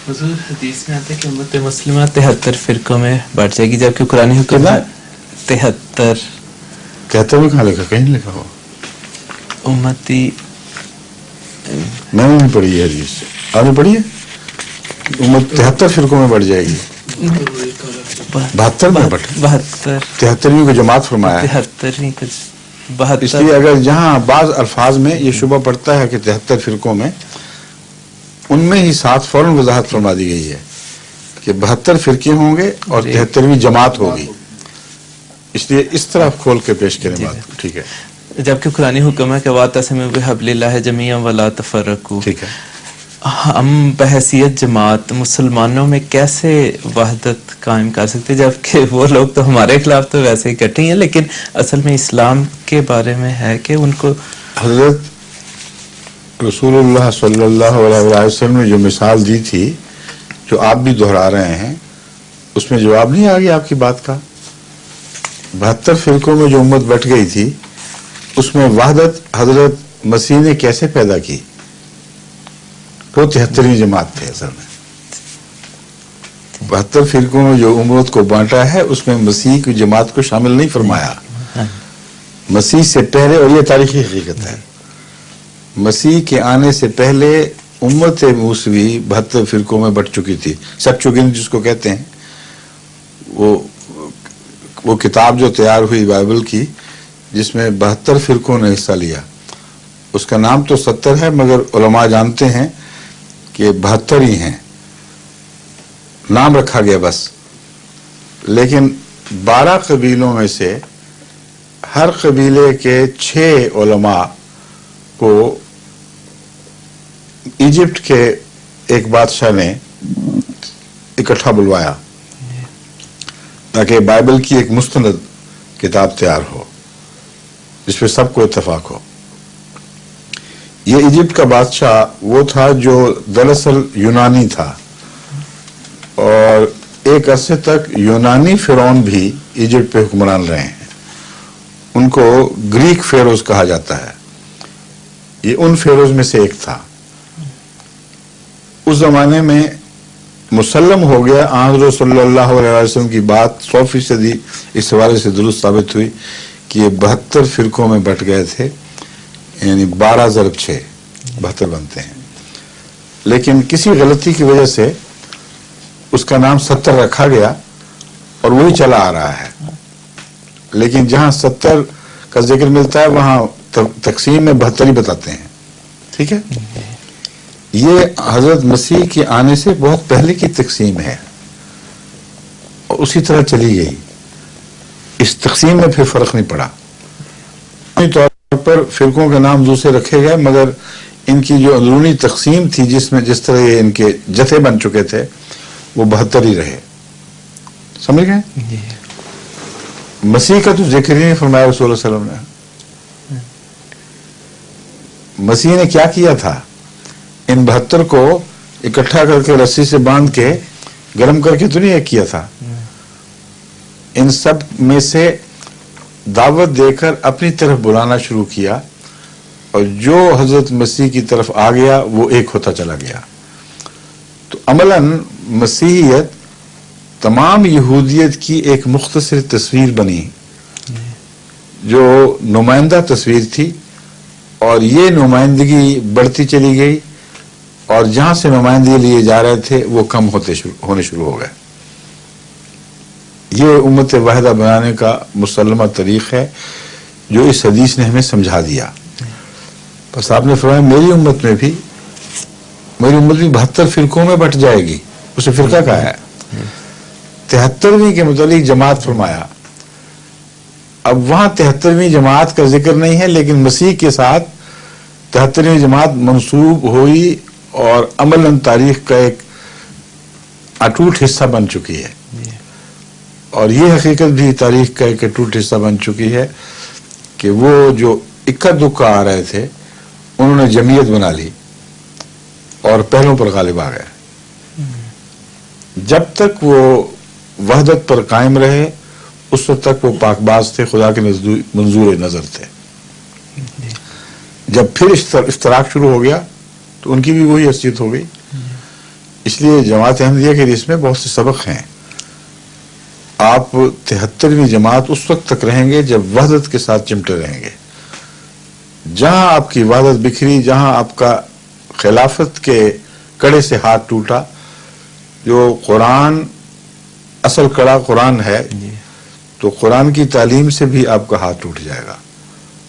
حضور حدیث میں آتا ہے کہ امت مسلمہ 73 فرقوں میں بٹ جائے گی، جبکہ قرآن حکم 73 میں کہاں لکھا؟ کہیں لکھا ہو؟ امتی میں نے نہیں پڑھی ہے حدیث. آپ نے پڑھی ہے؟ امت 73 فرقوں میں بٹ جائے گی. 72 میں بٹ 73ویں کو جماعت فرمایا ہے. 73ویں کو اس لیے اگر جہاں بعض الفاظ میں یہ شبہ پڑتا ہے کہ 73 فرقوں میں، ان میں ہی ساتھ فوراً وضاحت فرما دی گئی ہے کہ 72 فرقے ہوں گے اور 73ویں جماعت ہوگی. اس لیے اس طرح کھول کے پیش کریں بات. ٹھیک ہے. جبکہ قرآن حکم ہے کہ واعتصموا بحبل اللہ جمیعا ولا تفرقوا. ٹھیک ہے. ہم بحیثیت جماعت مسلمانوں میں کیسے وحدت قائم کر سکتے، جبکہ وہ لوگ تو ہمارے خلاف تو ویسے ہی کٹے ہیں، لیکن اصل میں اسلام کے بارے میں ہے کہ ان کو حضرت رسول اللہ صلی اللہ علیہ وسلم نے جو مثال دی تھی، جو آپ بھی دہرا رہے ہیں، اس میں جواب نہیں آ گیا آپ کی بات کا. 72 فرقوں میں جو امت بٹ گئی تھی، اس میں وحدت حضرت مسیح نے کیسے پیدا کی؟ وہ 73ویں جماعت تھے. اصل میں 72 فرقوں میں جو امت کو بانٹا ہے، اس میں مسیح کی جماعت کو شامل نہیں فرمایا. مسیح سے پہلے، اور یہ تاریخی حقیقت ہے، مسیح کے آنے سے پہلے امت موسوی 72 فرقوں میں بٹ چکی تھی. سیپچوگنت جس کو کہتے ہیں، وہ کتاب جو تیار ہوئی بائبل کی، جس میں 72 فرقوں نے حصہ لیا. اس کا نام تو 70 ہے، مگر علماء جانتے ہیں کہ 72 ہی ہیں. نام رکھا گیا بس. لیکن 12 قبیلوں میں سے ہر قبیلے کے 6 علماء کو ایجپٹ کے ایک بادشاہ نے اکٹھا بلوایا تاکہ بائبل کی ایک مستند کتاب تیار ہو جس پہ سب کو اتفاق ہو. یہ ایجپٹ کا بادشاہ وہ تھا جو دراصل یونانی تھا، اور ایک عرصے تک یونانی فرعون بھی ایجپٹ پہ حکمران رہے ہیں. ان کو گریک فیروز کہا جاتا ہے. یہ ان فیروز میں سے ایک تھا. اس زمانے میں مسلم ہو گیا، حضرت صلی اللہ علیہ وسلم کی بات 100% اس حوالے سے درست ثابت ہوئی کہ یہ 72 فرقوں میں بٹ گئے تھے، یعنی 12 ضرب 6 72 بنتے ہیں. لیکن کسی غلطی کی وجہ سے اس کا نام 70 رکھا گیا اور وہی چلا آ رہا ہے. لیکن جہاں 70 کا ذکر ملتا ہے وہاں تقسیم میں 72 ہی بتاتے ہیں. ٹھیک ہے. یہ حضرت مسیح کے آنے سے بہت پہلے کی تقسیم ہے اور اسی طرح چلی گئی. اس تقسیم میں پھر فرق نہیں پڑا. طور پر فرقوں کے نام دوسرے رکھے گئے، مگر ان کی جو اندرونی تقسیم تھی، جس طرح یہ ان کے جتھے بن چکے تھے، وہ 72 ہی رہے. سمجھ گئے؟ مسیح کا تو ذکر ہی نہیں فرمایا رسول اللہ صلی اللہ علیہ وسلم نے. مسیح نے کیا کیا تھا؟ ان 72 کو اکٹھا کر کے رسی سے باندھ کے گرم کر کے تو نہیں کیا تھا. ان سب میں سے دعوت دے کر اپنی طرف بلانا شروع کیا، اور جو حضرت مسیح کی طرف آ گیا وہ ایک ہوتا چلا گیا. تو عملاً مسیحیت تمام یہودیت کی ایک مختصر تصویر بنی، جو نمائندہ تصویر تھی، اور یہ نمائندگی بڑھتی چلی گئی، اور جہاں سے نمائندگی لیے جا رہے تھے وہ کم ہونے شروع ہو گئے. یہ امت واحدہ بنانے کا مسلمہ طریق ہے جو اس حدیث نے ہمیں سمجھا دیا. بس آپ نے فرمایا میری امت بھی 72 فرقوں میں بٹ جائے گی. اسے فرقہ کہا ہے. 73ویں کے متعلق جماعت فرمایا. اب وہاں 73ویں جماعت کا ذکر نہیں ہے، لیکن مسیح کے ساتھ 73ویں جماعت منسوب ہوئی اور عملاً تاریخ کا ایک اٹوٹ حصہ بن چکی ہے. اور یہ حقیقت بھی تاریخ کا ایک اٹوٹ حصہ بن چکی ہے کہ وہ جو اکا دکا آ رہے تھے انہوں نے جمعیت بنا لی اور پہلوں پر غالب آ گئے. جب تک وہ وحدت پر قائم رہے اس وقت تک وہ پاک باز تھے، خدا کے منظور نظر تھے. جب پھر اشتراک شروع ہو گیا تو ان کی بھی وہی حیثیت ہو گئی. اس لیے جماعت احمدیہ کے اس میں بہت سے سبق ہیں. آپ 73ویں جماعت اس وقت تک رہیں گے جب وحدت کے ساتھ چمٹے رہیں گے. جہاں آپ کی وحدت بکھری، جہاں آپ کا خلافت کے کڑے سے ہاتھ ٹوٹا، جو قرآن اصل کڑا قرآن ہے، تو قرآن کی تعلیم سے بھی آپ کا ہاتھ ٹوٹ جائے گا،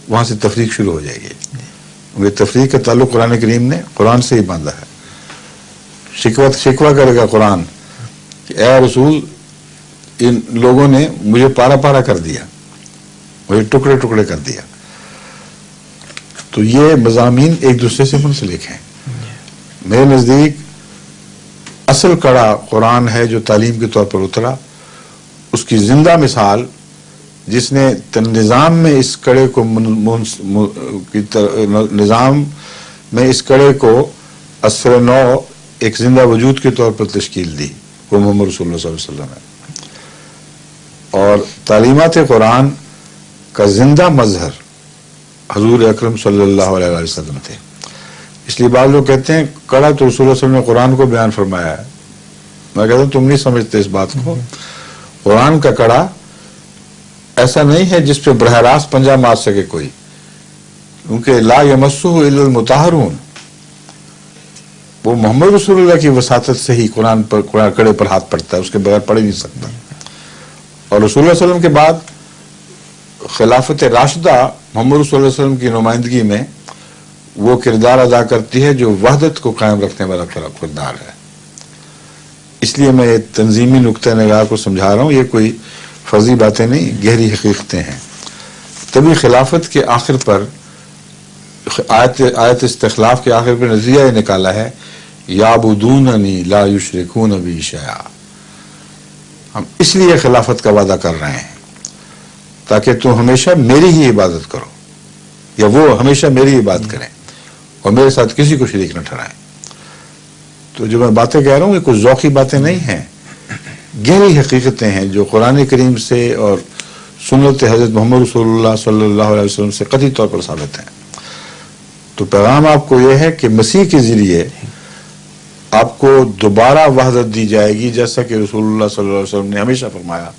وہاں سے تفریق شروع ہو جائے گی. وہ تفریق کا تعلق قرآن کریم نے قرآن سے ہی باندھا ہے. شکوہ کرے گا قرآن کہ اے رسول، ان لوگوں نے مجھے پارا پارا کر دیا، مجھے ٹکڑے ٹکڑے کر دیا. تو یہ مضامین ایک دوسرے سے منسلک ہیں. میرے نزدیک اصل کڑا قرآن ہے جو تعلیم کے طور پر اترا. اس کی زندہ مثال جس نے نظام میں اس کڑے کو نظام میں اس کڑے کو اثر نو ایک زندہ وجود کے طور پر تشکیل دی، وہ محمد رسول اللہ صلی اللہ علیہ وسلم ہے. اور تعلیمات قرآن کا زندہ مظہر حضور اکرم صلی اللہ علیہ وسلم تھے. اس لیے بعض لوگ کہتے ہیں کڑا تو رسول اللہ صلی اللہ علیہ وسلم نے قرآن کو بیان فرمایا ہے. میں کہتا ہوں تم نہیں سمجھتے اس بات کو. قرآن کا کڑا ایسا نہیں ہے جس پہ براہ راست پنجہ مار سکے کوئی، کیونکہ لا یمسہ الا المطہرون، وہ محمد رسول اللہ کی وساطت سے ہی قرآن کڑے پر ہاتھ پڑتا ہے، اس کے بغیر پڑھ ہی نہیں سکتا. اور رسول اللہ صلی اللہ علیہ وسلم کے بعد خلافت راشدہ محمد رسول اللہ علیہ وسلم کی نمائندگی میں وہ کردار ادا کرتی ہے جو وحدت کو قائم رکھنے والا کردار ہے. اس لیے میں یہ تنظیمی نقطہ نگاہ کو سمجھا رہا ہوں، یہ کوئی فرضی باتیں نہیں، گہری حقیقتیں ہیں. تبھی خلافت کے آخر پر آیت استخلاف کے آخر پر نتیجہ یہ نکالا ہے یعبدوننی لا یشرکون بی شیئا. ہم اس لیے خلافت کا وعدہ کر رہے ہیں تاکہ تم ہمیشہ میری ہی عبادت کرو، یا وہ ہمیشہ میری عبادت کریں اور میرے ساتھ کسی کو شریک نہ ٹھہرائیں. تو جو میں باتیں کہہ رہا ہوں یہ کچھ ذوقی باتیں نہیں ہیں، گہری حقیقتیں ہیں جو قرآن کریم سے اور سنت حضرت محمد رسول اللہ صلی اللہ علیہ وسلم سے قطعی طور پر ثابت ہیں. تو پیغام آپ کو یہ ہے کہ مسیح کے ذریعے آپ کو دوبارہ وحدت دی جائے گی، جیسا کہ رسول اللہ صلی اللہ علیہ وسلم نے ہمیشہ فرمایا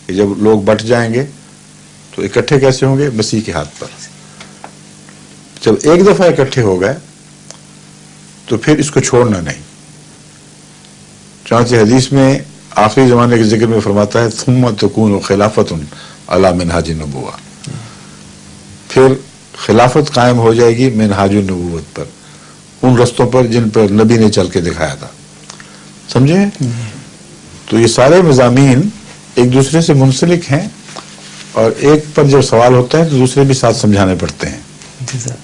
کہ جب لوگ بٹ جائیں گے تو اکٹھے کیسے ہوں گے؟ مسیح کے ہاتھ پر. جب ایک دفعہ اکٹھے ہو گئے تو پھر اس کو چھوڑنا نہیں. چنانچہ حدیث میں آخری زمانے کے ذکر میں فرماتا ہے ثم تکون خلافت علی منہاج النبوہ، پھر خلافت قائم ہو جائے گی منہاج النبوت پر، ان رستوں پر جن پر نبی نے چل کے دکھایا تھا. سمجھے؟ تو یہ سارے مضامین ایک دوسرے سے منسلک ہیں، اور ایک پر جب سوال ہوتا ہے تو دوسرے بھی ساتھ سمجھانے پڑتے ہیں. جی سر.